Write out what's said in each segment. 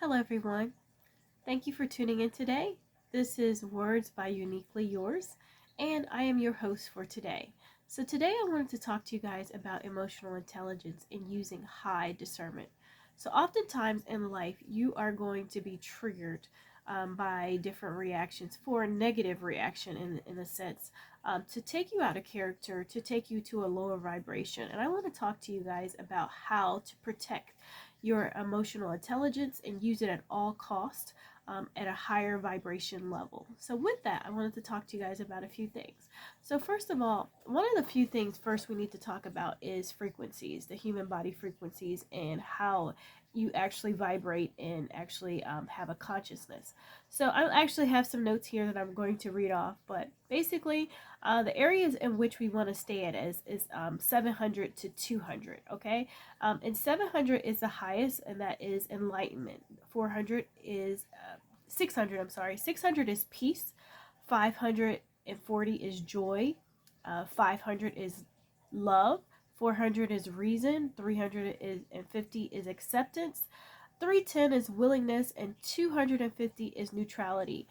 Hello, everyone. Thank you for tuning in today. This is Words by Uniquely Yours, and I am your host for today. So, today I wanted to talk to you guys about emotional intelligence and using high discernment. So, oftentimes in life, you are going to be triggered by different reactions for a negative reaction, in a sense, to take you out of character, to take you to a lower vibration. And I want to talk to you guys about how to protect your emotional intelligence and use it at all costs at a higher vibration level. So, with that, I wanted to talk to you guys about a few things. So, first of all, one of the few things first we need to talk about is frequencies, the human body frequencies, and how you actually vibrate and actually have a consciousness. So, I actually have some notes here that I'm going to read off, but basically, the areas in which we want to stay at is 700 to 200, okay? And 700 is the highest, and that is enlightenment. 400 is 600, I'm sorry. 600 is peace. 540 is joy. 500 is love. 400 is reason. 350 is acceptance. 310 is willingness, and 250 is neutrality.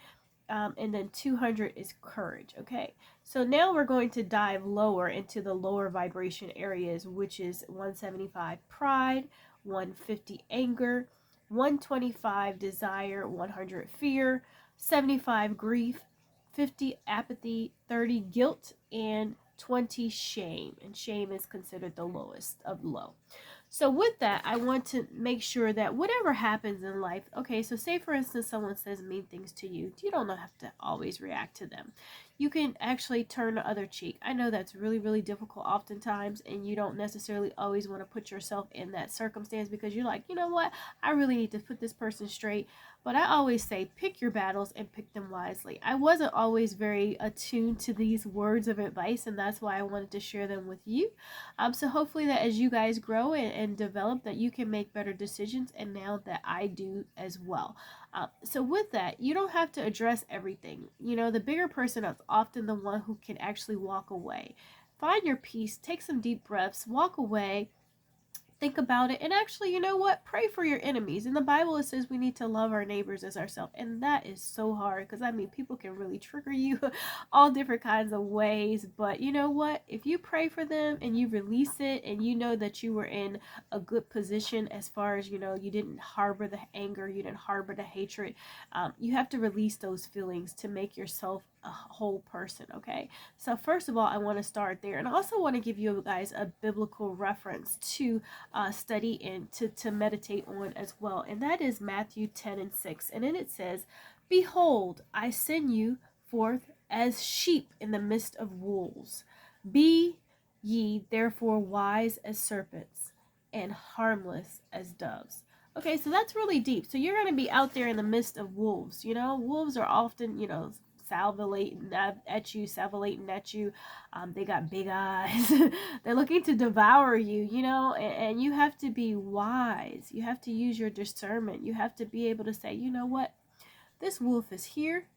And then 200 is courage. Okay, so now we're going to dive lower into the lower vibration areas, which is 175 pride, 150 anger, 125 desire, 100 fear, 75 grief, 50 apathy, 30 guilt, and 20 shame. And shame is considered the lowest of low. So with that, I want to make sure that whatever happens in life, okay, so say for instance someone says mean things to you, you don't have to always react to them. You can actually turn the other cheek. I know that's really, really difficult oftentimes, and you don't necessarily always want to put yourself in that circumstance because you're like, you know what, I really need to put this person straight. But I always say, pick your battles and pick them wisely. I wasn't always very attuned to these words of advice, and that's why I wanted to share them with you. So hopefully that as you guys grow and develop, that you can make better decisions, and now that I do as well. So with that, you don't have to address everything. You know, the bigger person is often the one who can actually walk away. Find your peace, take some deep breaths, walk away, think about it, and actually, you know what, pray for your enemies. In the Bible it says we need to love our neighbors as ourselves, and that is so hard because I mean people can really trigger you all different kinds of ways. But you know what, if you pray for them and you release it and you know that you were in a good position as far as, you know, you didn't harbor the anger, you didn't harbor the hatred, you have to release those feelings to make yourself a whole person. Okay, so first of all, I want to start there, and I also want to give you guys a biblical reference to study and to meditate on as well. And that is Matthew 10 and 6. And then it says, behold, I send you forth as sheep in the midst of wolves. Be ye therefore wise as serpents and harmless as doves. Okay, so that's really deep. So you're going to be out there in the midst of wolves. You know, wolves are often, you know, salivating at you. They got big eyes. They're looking to devour you, you know, and you have to be wise. You have to use your discernment. You have to be able to say, you know what, this wolf is here,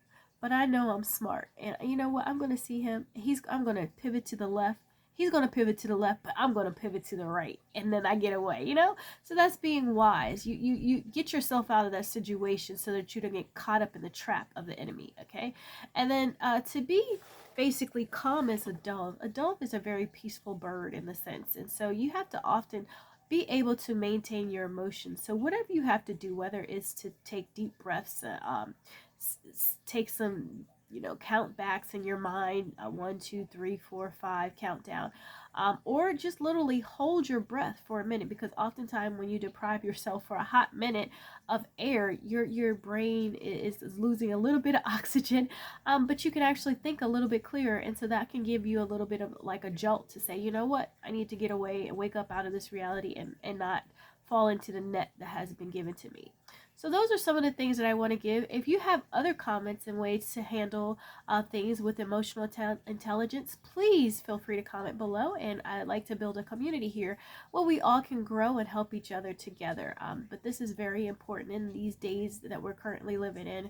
but I know I'm smart. And you know what, I'm going to see him. I'm going to pivot to the left. He's going to pivot to the left, but I'm going to pivot to the right, and then I get away, you know? So that's being wise. You get yourself out of that situation so that you don't get caught up in the trap of the enemy, okay? And then to be basically calm as a dove. A dove is a very peaceful bird in the sense, and so you have to often be able to maintain your emotions. So whatever you have to do, whether it's to take deep breaths, take some, you know, count backs in your mind, 1 2 3 4 5 countdown, or just literally hold your breath for a minute, because oftentimes when you deprive yourself for a hot minute of air, your brain is losing a little bit of oxygen, but you can actually think a little bit clearer, and so that can give you a little bit of like a jolt to say, you know what, I need to get away and wake up out of this reality and not fall into the net that has been given to me. So those are some of the things that I want to give. If you have other comments and ways to handle things with emotional intelligence, please feel free to comment below. And I'd like to build a community here where we all can grow and help each other together. But this is very important in these days that we're currently living in.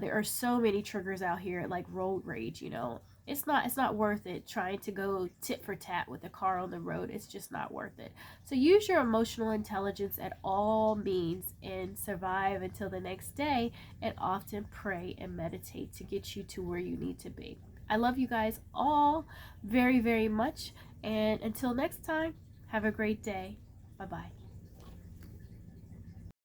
There are so many triggers out here, like road rage, you know. it's not worth it trying to go tit for tat with a car on the road. It's just not worth it. So use your emotional intelligence at all means and survive until the next day, and often pray and meditate to get you to where you need to be. I love you guys all very, very much, and until next time, have a great day. Bye bye.